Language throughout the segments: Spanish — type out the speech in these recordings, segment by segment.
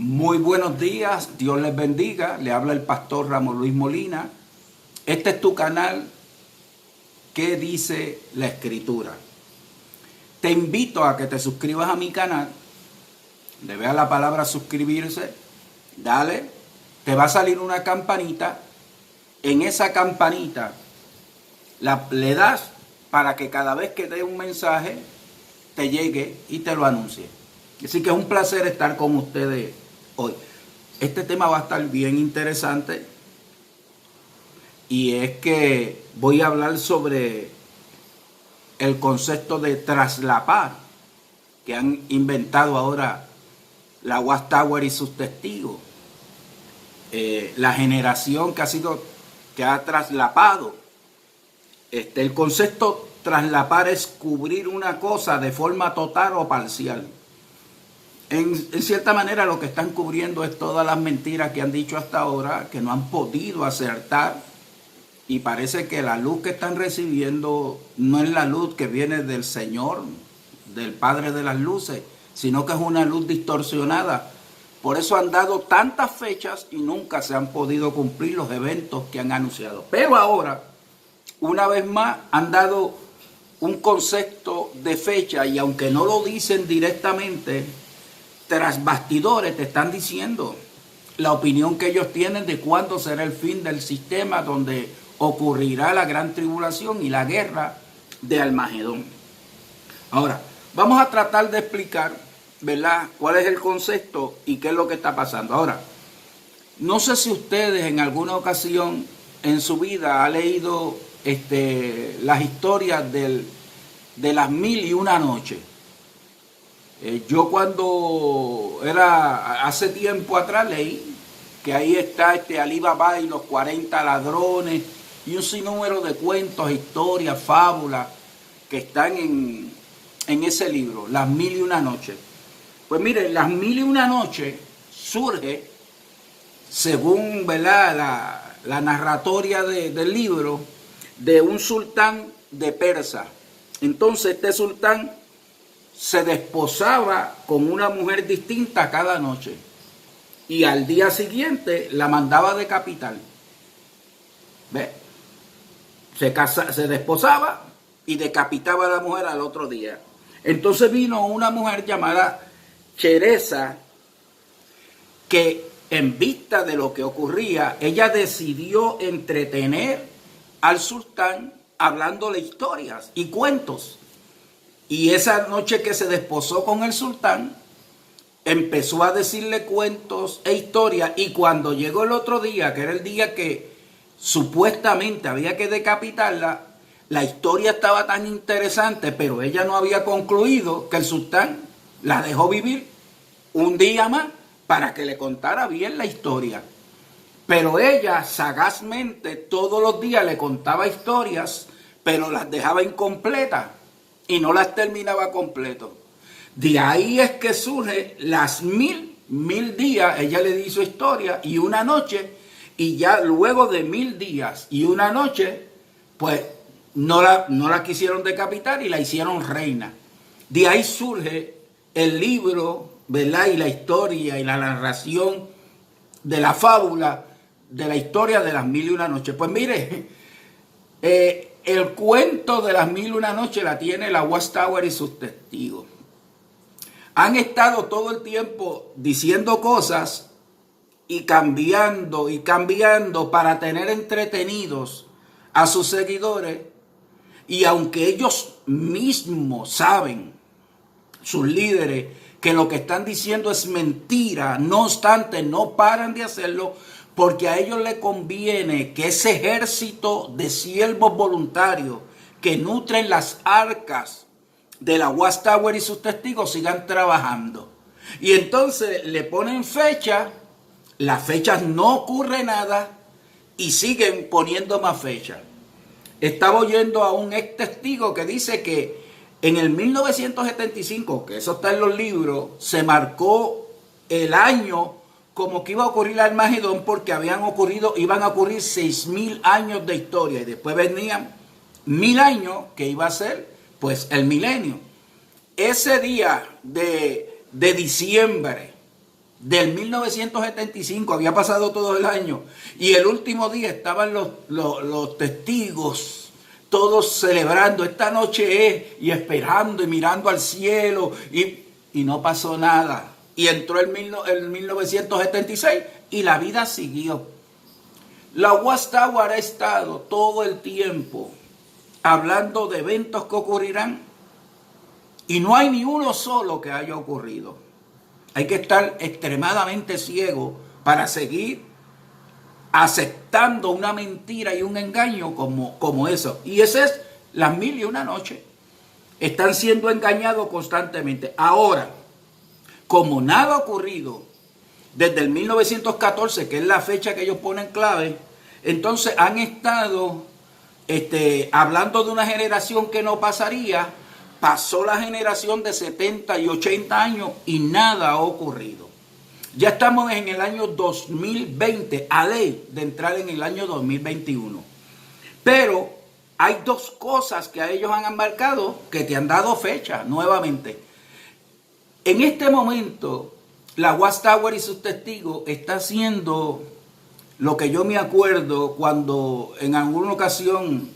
Muy buenos días, Dios les bendiga. Le habla el pastor Ramón Luis Molina. Este es tu canal. ¿Qué dice la Escritura? Te invito a que te suscribas a mi canal. Le veas la palabra suscribirse. Dale. Te va a salir una campanita. En esa campanita le das para que cada vez que dé un mensaje te llegue y te lo anuncie. Así que es un placer estar con ustedes hoy. Este tema va a estar bien interesante y es que voy a hablar sobre el concepto de traslapar que han inventado ahora la Watchtower y sus testigos. La generación que ha traslapado. El concepto traslapar es cubrir una cosa de forma total o parcial. En cierta manera lo que están cubriendo es todas las mentiras que han dicho hasta ahora, que no han podido acertar, y parece que la luz que están recibiendo no es la luz que viene del Señor, del Padre de las luces, sino que es una luz distorsionada. Por eso han dado tantas fechas y nunca se han podido cumplir los eventos que han anunciado. Pero ahora, una vez más, han dado un concepto de fecha, y aunque no lo dicen directamente, tras bastidores te están diciendo la opinión que ellos tienen de cuándo será el fin del sistema, donde ocurrirá la gran tribulación y la guerra de Armagedón. Ahora, vamos a tratar de explicar, ¿verdad?, cuál es el concepto y qué es lo que está pasando. Ahora, no sé si ustedes en alguna ocasión en su vida han leído las historias de las 1001 noches. Yo cuando era hace tiempo atrás leí que ahí está Alí Baba y los 40 ladrones y un sinnúmero de cuentos, historias, fábulas que están en ese libro, Las 1001 noches. Pues miren, Las 1001 noches surge, según, ¿verdad?, la narratoria del libro, de un sultán de Persa. Entonces este sultán se desposaba con una mujer distinta cada noche y al día siguiente la mandaba decapitar. ¿Ves? Se desposaba y decapitaba a la mujer al otro día. Entonces vino una mujer llamada Cheresa, que en vista de lo que ocurría, ella decidió entretener al sultán hablándole historias y cuentos. Y esa noche que se desposó con el sultán, empezó a decirle cuentos e historias, y cuando llegó el otro día, que era el día que supuestamente había que decapitarla, la historia estaba tan interesante, pero ella no había concluido, que el sultán la dejó vivir un día más para que le contara bien la historia. Pero ella sagazmente todos los días le contaba historias, pero las dejaba incompletas y no las terminaba completo. De ahí es que surge las mil días. Ella le hizo historia y una noche, y ya luego de 1000 días y una noche, pues no la quisieron decapitar y la hicieron reina. De ahí surge el libro, ¿verdad?, y la historia y la narración de la fábula de la historia de Las 1001 noches. Pues mire, el cuento de Las 1001 noches la tiene la Watchtower y sus testigos. Han estado todo el tiempo diciendo cosas y cambiando para tener entretenidos a sus seguidores. Y aunque ellos mismos saben, sus líderes, que lo que están diciendo es mentira, no obstante, no paran de hacerlo, porque a ellos les conviene que ese ejército de siervos voluntarios que nutren las arcas de la Watchtower y sus testigos sigan trabajando. Y entonces le ponen fecha, las fechas no ocurre nada y siguen poniendo más fechas. Estaba oyendo a un ex testigo que dice que en el 1975, que eso está en los libros, se marcó el año como que iba a ocurrir el Armagedón, porque iban a ocurrir 6000 años de historia, y después venían 1000 años que iba a ser pues el milenio. Ese día de diciembre del 1975, había pasado todo el año, y el último día estaban los testigos, todos celebrando, esta noche es, y esperando y mirando al cielo, y no pasó nada. Y entró el 1976 y la vida siguió. La Watchtower ha estado todo el tiempo hablando de eventos que ocurrirán y no hay ni uno solo que haya ocurrido. Hay que estar extremadamente ciego para seguir aceptando una mentira y un engaño como eso. Y esa es las 1001 noches. Están siendo engañados constantemente. Ahora, como nada ha ocurrido desde el 1914, que es la fecha que ellos ponen clave, entonces han estado hablando de una generación que no pasaría. Pasó la generación de 70 y 80 años y nada ha ocurrido. Ya estamos en el año 2020, a ley de entrar en el año 2021. Pero hay dos cosas que a ellos han marcado que te han dado fecha nuevamente. En este momento, la Watchtower y sus testigos está haciendo lo que yo me acuerdo cuando en alguna ocasión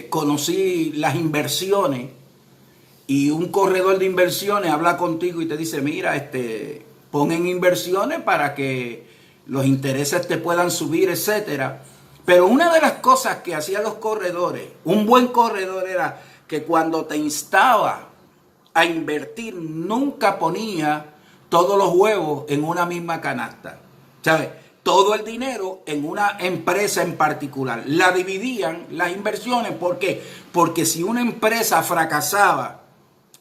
conocí las inversiones y un corredor de inversiones habla contigo y te dice, mira, pon en inversiones para que los intereses te puedan subir, etcétera. Pero una de las cosas que hacían los corredores, un buen corredor, era que cuando te instaba a invertir, nunca ponía todos los huevos en una misma canasta, ¿sabes? Todo el dinero en una empresa en particular. La dividían las inversiones. ¿Por qué? Porque si una empresa fracasaba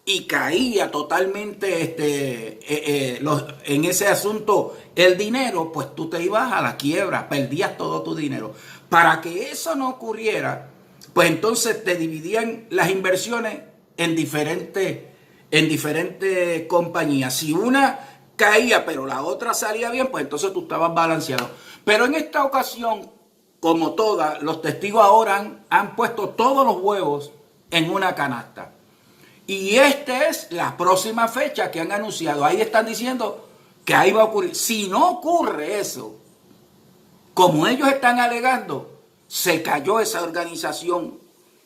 y caía totalmente en ese asunto el dinero, pues tú te ibas a la quiebra, perdías todo tu dinero. Para que eso no ocurriera, pues entonces te dividían las inversiones en diferentes compañías. Si una caía, pero la otra salía bien, pues entonces tú estabas balanceado. Pero en esta ocasión, como todas, los testigos ahora han puesto todos los huevos en una canasta. Y esta es la próxima fecha que han anunciado. Ahí están diciendo que ahí va a ocurrir. Si no ocurre eso, como ellos están alegando, se cayó esa organización,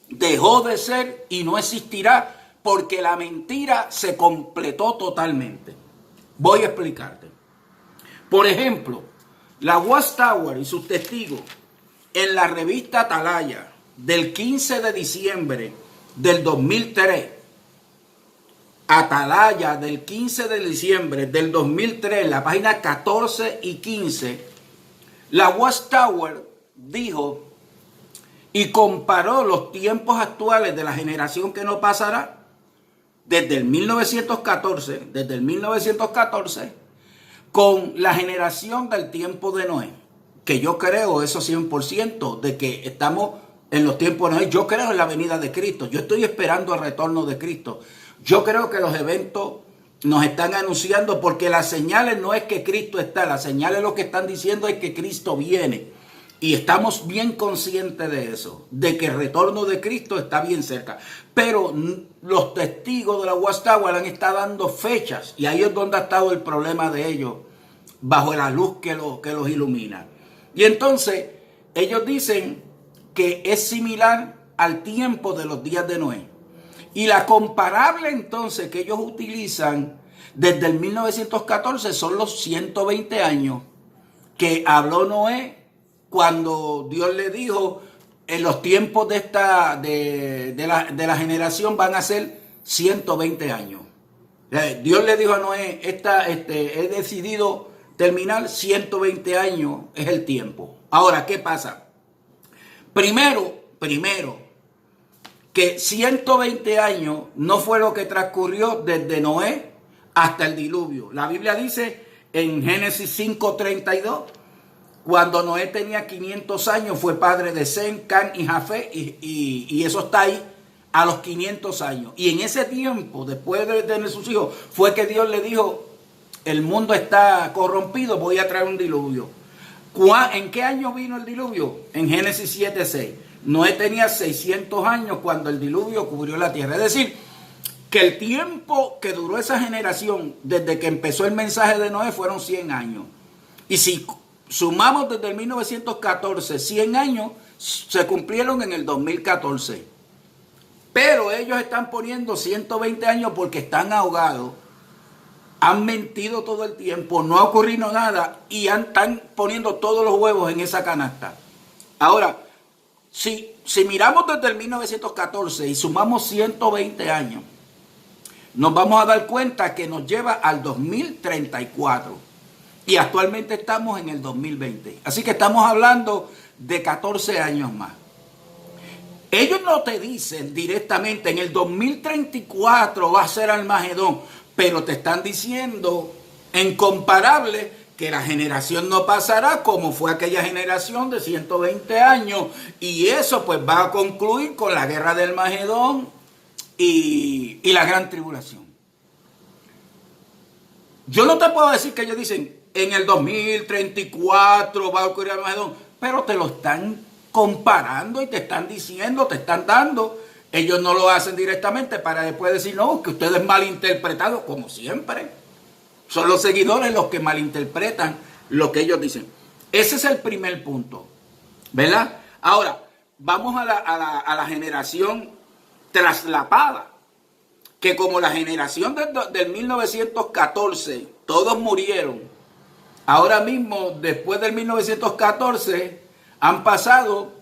dejó de ser y no existirá porque la mentira se completó totalmente. Voy a explicarte. Por ejemplo, la Watchtower y sus testigos en la revista Atalaya del 15 de diciembre del 2003, Atalaya del 15 de diciembre del 2003, la página 14 y 15, la Watchtower dijo y comparó los tiempos actuales de la generación que no pasará desde el 1914, con la generación del tiempo de Noé, que yo creo eso 100%, de que estamos en los tiempos de Noé. Yo creo en la venida de Cristo, yo estoy esperando el retorno de Cristo. Yo creo que los eventos nos están anunciando, porque las señales no es que Cristo está, las señales lo que están diciendo es que Cristo viene. Y estamos bien conscientes de eso, de que el retorno de Cristo está bien cerca. Pero los testigos de la Watchtower han estado dando fechas, y ahí es donde ha estado el problema de ellos, bajo la luz que los ilumina. Y entonces, ellos dicen que es similar al tiempo de los días de Noé. Y la comparable entonces que ellos utilizan desde el 1914 son los 120 años que habló Noé cuando Dios le dijo, en los tiempos de la generación van a ser 120 años. Dios le dijo a Noé, he decidido terminar 120 años, es el tiempo. Ahora, ¿qué pasa? Primero, que 120 años no fue lo que transcurrió desde Noé hasta el diluvio. La Biblia dice en Génesis 5:32, cuando Noé tenía 500 años, fue padre de Sem, Cam y Jafet, y eso está ahí a los 500 años. Y en ese tiempo, después de tener sus hijos, fue que Dios le dijo, el mundo está corrompido, voy a traer un diluvio. ¿En qué año vino el diluvio? En Génesis 7:6. Noé tenía 600 años cuando el diluvio cubrió la tierra. Es decir, que el tiempo que duró esa generación desde que empezó el mensaje de Noé fueron 100 años. Y si sumamos desde el 1914, 100 años se cumplieron en el 2014. Pero ellos están poniendo 120 años porque están ahogados. Han mentido todo el tiempo, no ha ocurrido nada y están poniendo todos los huevos en esa canasta. Ahora, si miramos desde el 1914 y sumamos 120 años, nos vamos a dar cuenta que nos lleva al 2034 y actualmente estamos en el 2020. Así que estamos hablando de 14 años más. Ellos no te dicen directamente en el 2034 va a ser Armagedón, pero te están diciendo en comparable que la generación no pasará como fue aquella generación de 120 años y eso pues va a concluir con la guerra del Armagedón y la gran tribulación. Yo no te puedo decir que ellos dicen en el 2034 va a ocurrir Armagedón, pero te lo están comparando y te están diciendo, te están dando. Ellos no lo hacen directamente para después decir, no, que ustedes malinterpretados, como siempre. Son los seguidores los que malinterpretan lo que ellos dicen. Ese es el primer punto, ¿verdad? Ahora, vamos a la generación traslapada, que como la generación del 1914, todos murieron. Ahora mismo, después del 1914, han pasado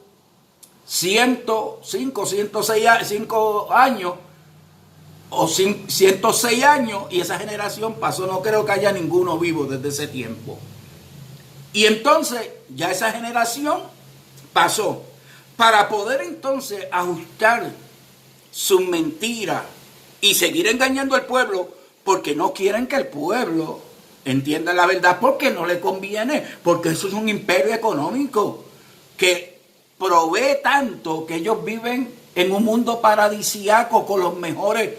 105, 105 años o 106 años y esa generación pasó. No creo que haya ninguno vivo desde ese tiempo. Y entonces ya esa generación pasó. Para poder entonces ajustar sus mentiras y seguir engañando al pueblo, porque no quieren que el pueblo entienda la verdad, porque no le conviene, porque eso es un imperio económico que provee tanto que ellos viven en un mundo paradisíaco con los mejores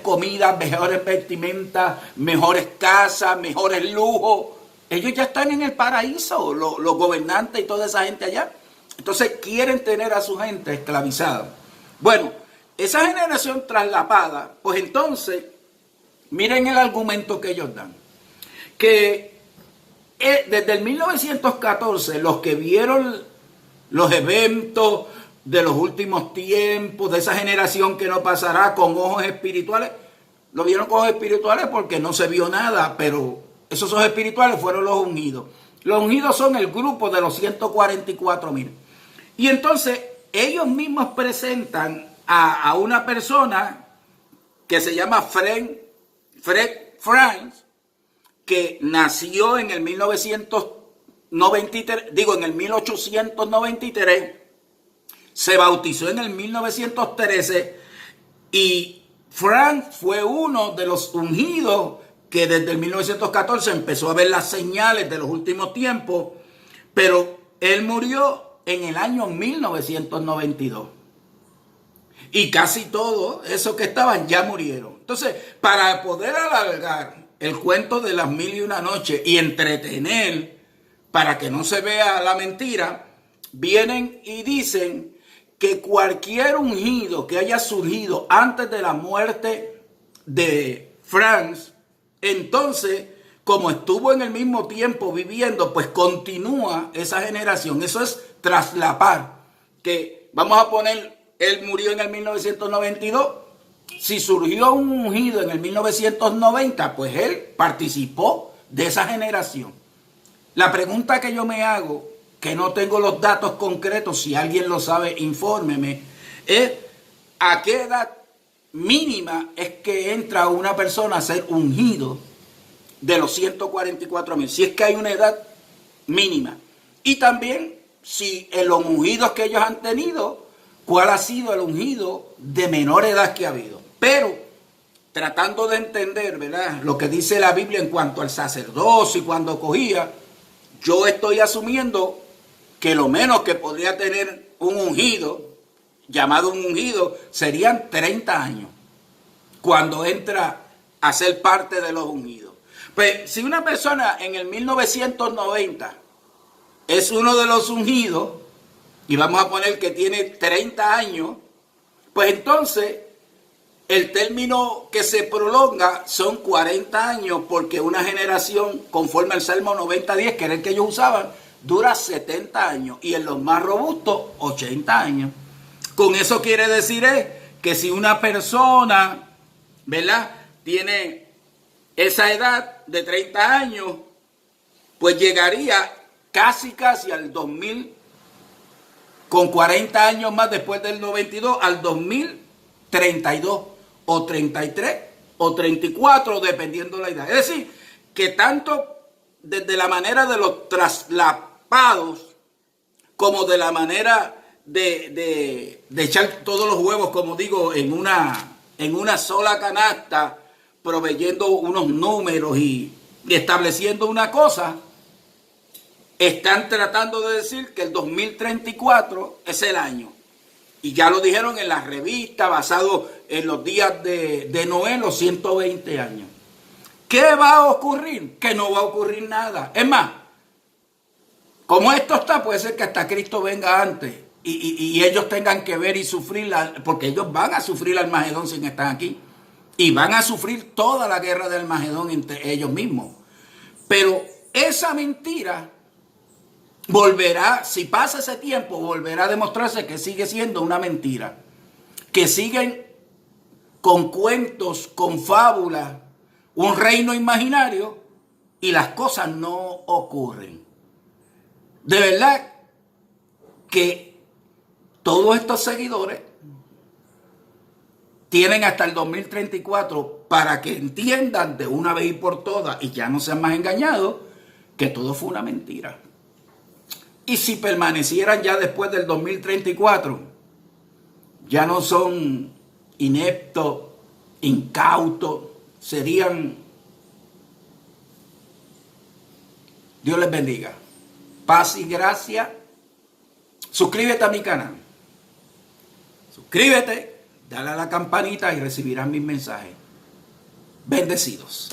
comidas, mejores vestimentas, mejores casas, mejores lujos. Ellos ya están en el paraíso, los gobernantes y toda esa gente allá. Entonces quieren tener a su gente esclavizada. Bueno, esa generación traslapada, pues entonces, miren el argumento que ellos dan. Que desde el 1914, los que vieron los eventos de los últimos tiempos, de esa generación que no pasará con ojos espirituales, lo vieron con ojos espirituales porque no se vio nada, pero esos ojos espirituales fueron los ungidos. Los ungidos son el grupo de los 144,000. Y entonces ellos mismos presentan a una persona que se llama Fred Franz, que nació en el 1893, se bautizó en el 1913 y Franz fue uno de los ungidos que desde el 1914 empezó a ver las señales de los últimos tiempos, pero él murió en el año 1992. Y casi todos esos que estaban ya murieron. Entonces, para poder alargar el cuento de las 1001 noches y entretener, para que no se vea la mentira, vienen y dicen que cualquier ungido que haya surgido antes de la muerte de Franz, entonces, como estuvo en el mismo tiempo viviendo, pues continúa esa generación. Eso es traslapar. Que vamos a poner, él murió en el 1992. Si surgió un ungido en el 1990, pues él participó de esa generación. La pregunta que yo me hago, que no tengo los datos concretos, si alguien lo sabe, infórmeme, es a qué edad mínima es que entra una persona a ser ungido de los 144,000, si es que hay una edad mínima. Y también si en los ungidos que ellos han tenido, cuál ha sido el ungido de menor edad que ha habido. Pero tratando de entender, ¿verdad?, lo que dice la Biblia en cuanto al sacerdocio y cuando cogía, yo estoy asumiendo que lo menos que podría tener un ungido, llamado un ungido, serían 30 años, cuando entra a ser parte de los ungidos. Pues si una persona en el 1990 es uno de los ungidos, y vamos a poner que tiene 30 años, pues entonces el término que se prolonga son 40 años, porque una generación, conforme al Salmo 90:10, que era el que ellos usaban, dura 70 años, y en los más robustos, 80 años. Con eso quiere decir que si una persona, ¿verdad?, tiene esa edad de 30 años, pues llegaría casi al 2000, con 40 años más después del 92, al 2032, o 33, o 34, dependiendo de la edad. Es decir, que tanto desde la manera de los traslapados, como de la manera de echar todos los huevos, como digo, en una sola canasta, proveyendo unos números y estableciendo una cosa, están tratando de decir que el 2034 es el año. Y ya lo dijeron en la revista, basado en los días de Noé, los 120 años. ¿Qué va a ocurrir? Que no va a ocurrir nada. Es más, como esto está, puede ser que hasta Cristo venga antes y ellos tengan que ver y sufrir, porque ellos van a sufrir el Armagedón sin estar aquí. Y van a sufrir toda la guerra del Armagedón entre ellos mismos. Pero esa mentira volverá, si pasa ese tiempo, volverá a demostrarse que sigue siendo una mentira. Que siguen con cuentos, con fábulas, un reino imaginario, y las cosas no ocurren. De verdad que todos estos seguidores tienen hasta el 2034 para que entiendan de una vez y por todas, y ya no sean más engañados, que todo fue una mentira. Y si permanecieran ya después del 2034, ya no son ineptos, incautos, serían... Dios les bendiga. Paz y gracia. Suscríbete a mi canal. Suscríbete, dale a la campanita y recibirás mis mensajes. Bendecidos.